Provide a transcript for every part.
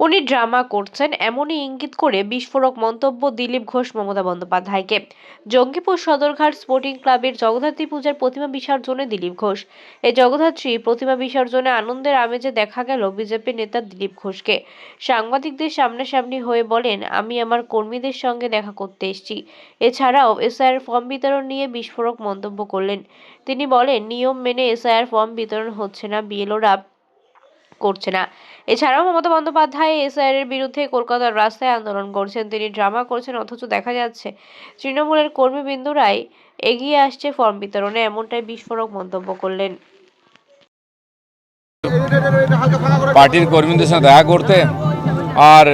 উনি ড্রামা করছেন এমনই ইঙ্গিত করে বিস্ফোরক মন্তব্য দিলীপ ঘোষ মমতা বন্দ্যোপাধ্যায়কে। জঙ্গিপুর সদরঘাট স্পোর্টিং ক্লাবের জগদ্ধাত্রী পূজার প্রতিমা বিসর্জনে দিলীপ ঘোষ। এই জগদ্ধাত্রী প্রতিমা বিসর্জনে আনন্দের আমেজে দেখা গেল বিজেপি নেতা দিলীপ ঘোষকে। সাংবাদিকদের সামনাসামনি হয়ে বলেন, আমি আমার কর্মীদের সঙ্গে দেখা করতে এসেছি। এছাড়াও এসআইআর ফর্ম বিতরণ নিয়ে বিস্ফোরক মন্তব্য করলেন। তিনি বলেন, নিয়ম মেনে এসআইআর ফর্ম বিতরণ হচ্ছে না, বিএলওরা করছে না। এছাড়াও মমতা বন্দ্যোপাধ্যায় এসআইআর এর বিরুদ্ধে কলকাতার রাস্তায় আন্দোলন করছেন। তিনি ড্রামা করছেন, অথচ দেখা যাচ্ছে তৃণমূলের কর্মীবৃন্দরাই এগিয়ে আসছে ফর্ম বিতরণে, এমনটাই বিস্ফোরক মন্তব্য করলেন। পার্টির কর্মীদের সাথে দেখা করতে আর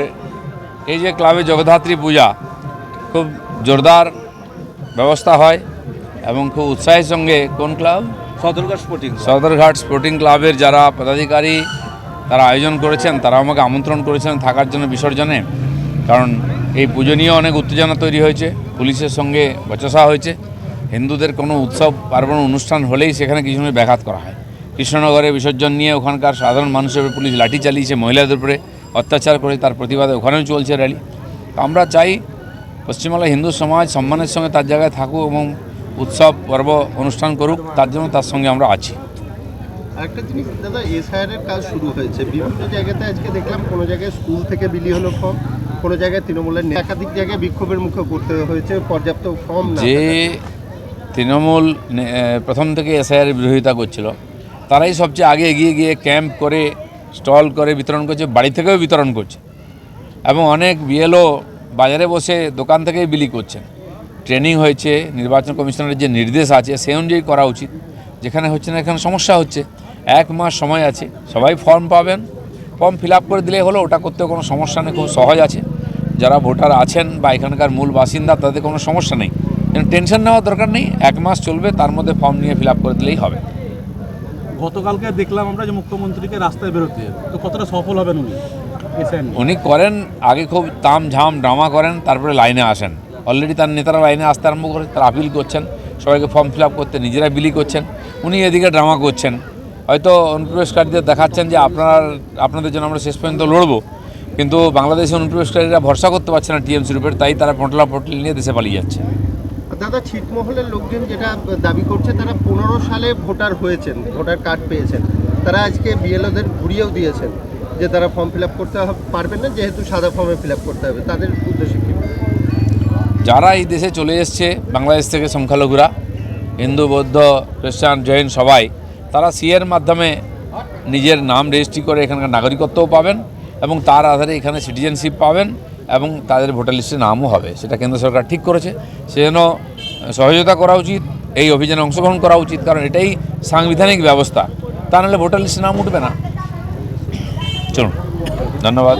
এই যে ক্লাবে জগদ্ধাত্রী পূজা খুব জোরদার ব্যবস্থা হয় এবং খুব উৎসাহের সঙ্গে কোন ক্লাব সদরঘাট স্পোর্টিং ক্লাবের যারা পদাধিকারী তারা আয়োজন করেছেন, তারা আমাকে আমন্ত্রণ করেছেন থাকার জন্য বিসর্জনে। কারণ এই পুজো নিয়ে অনেক উত্তেজনা তৈরি হয়েছে, পুলিশের সঙ্গে বচসা হয়েছে। হিন্দুদের কোনো উৎসব পার্বণ অনুষ্ঠান হলেই সেখানে কিছু সময় ব্যাঘাত করা হয়। কৃষ্ণনগরে বিসর্জন নিয়ে ওখানকার সাধারণ মানুষের উপরে পুলিশ লাঠি চালিয়েছে, মহিলাদের উপরে অত্যাচার করে, তার প্রতিবাদে ওখানেও চলছে র্যালি। আমরা চাই পশ্চিমবাংলার হিন্দু সমাজ সম্মানের সঙ্গে তার জায়গায় থাকুক এবং উৎসব পর্ব অনুষ্ঠান করুক, তার জন্য তার সঙ্গে আমরা আছি। আরেকটা জিনিস দাদা, এসআইআর এর কাজ শুরু হয়েছে বিভিন্ন জায়গাতে। আজকে দেখলাম কোনো জায়গায় স্কুল থেকে বিলি হলো ফর্ম, কোনো জায়গায় তৃণমূলের একাধিক জায়গায় বিক্ষোভের মুখে করতে হয়েছে পর্যাপ্ত ফর্ম না। যে তৃণমূল প্রথম থেকে এসআইআর বিরোধিতা করছিল, তারাই সবচেয়ে আগে এগিয়ে গিয়ে ক্যাম্প করে স্টল করে বিতরণ করছে, বাড়ি থেকেও বিতরণ করছে এবং অনেক বিএলও বাজারে বসে দোকান থেকেই বিলি করছেন। ট্রেনিং হয়েছে, নির্বাচন কমিশনের যে নির্দেশ আছে সেই অনুযায়ী করা উচিত। যেখানে হচ্ছে না এখানে সমস্যা হচ্ছে। 1 মাস সময় আছে, সবাই ফর্ম পাবেন, ফর্ম ফিল আপ করে দিলেই হলো। ওটা করতে কোনো সমস্যা নেই, খুব সহজ আছে। যারা ভোটার আছেন বা এখানকার মূল বাসিন্দা তাদের কোনো সমস্যা নেই, টেনশন নেওয়ার দরকার নেই। 1 মাস চলবে, তার মধ্যে ফর্ম নিয়ে ফিল আপ করে দিলেই হবে। গতকালকে দেখলাম আমরা যে মুখ্যমন্ত্রীকে রাস্তায় বেরোতে, তো কতটা সফল হবেন উনি করেন আগে খুব তাম ঝাম ড্রামা করেন, তারপরে লাইনে আসেন। অলরেডি তার নেতারা লাইনে আসতে আরম্ভ করে, তারা আপিল করছেন সবাইকে ফর্ম ফিল আপ করতে, নিজেরা বিলি করছেন। উনি এদিকে ড্রামা করছেন, হয়তো অনুপ্রবেশকারীদের দেখাচ্ছেন যে আপনাদের জন্য আমরা শেষ পর্যন্ত লড়বো, কিন্তু বাংলাদেশের অনুপ্রবেশকারীরা ভরসা করতে পারছে না টিএমসির উপর, তাই তারা পটলা পটলি নিয়ে দেশে পালিয়ে যাচ্ছে। দাদা, ছিটমহলের লোকজন যেটা দাবি করছে, তারা 15 সালে ভোটার হয়েছেন, ভোটার কার্ড পেয়েছেন, তারা আজকে বিএলওদের ঘুরিয়েও দিয়েছেন যে তারা ফর্ম ফিল আপ করতে পারবেন না, যেহেতু সাদা ফর্মে ফিল আপ করতে হবে। তাদের উদ্দেশ্যে কি? যারা এই দেশে চলে এসছে বাংলাদেশ থেকে, সংখ্যালঘুরা, হিন্দু, বৌদ্ধ, খ্রিস্টান, জৈন সবাই, তারা সিএর মাধ্যমে নিজের নাম রেজিস্ট্রি করে এখানকার নাগরিকত্বও পাবেন এবং তার আধারে এখানে সিটিজেনশিপ পাবেন এবং তাদের ভোটার লিস্টে নামও হবে। সেটা কেন্দ্র সরকার ঠিক করেছে, সেজন্য সহযোগিতা করা উচিত, এই অভিযানে অংশগ্রহণ করা উচিত, কারণ এটাই সাংবিধানিক ব্যবস্থা। তা নাহলে ভোটার লিস্টে নাম উঠবে না। চলুন, ধন্যবাদ।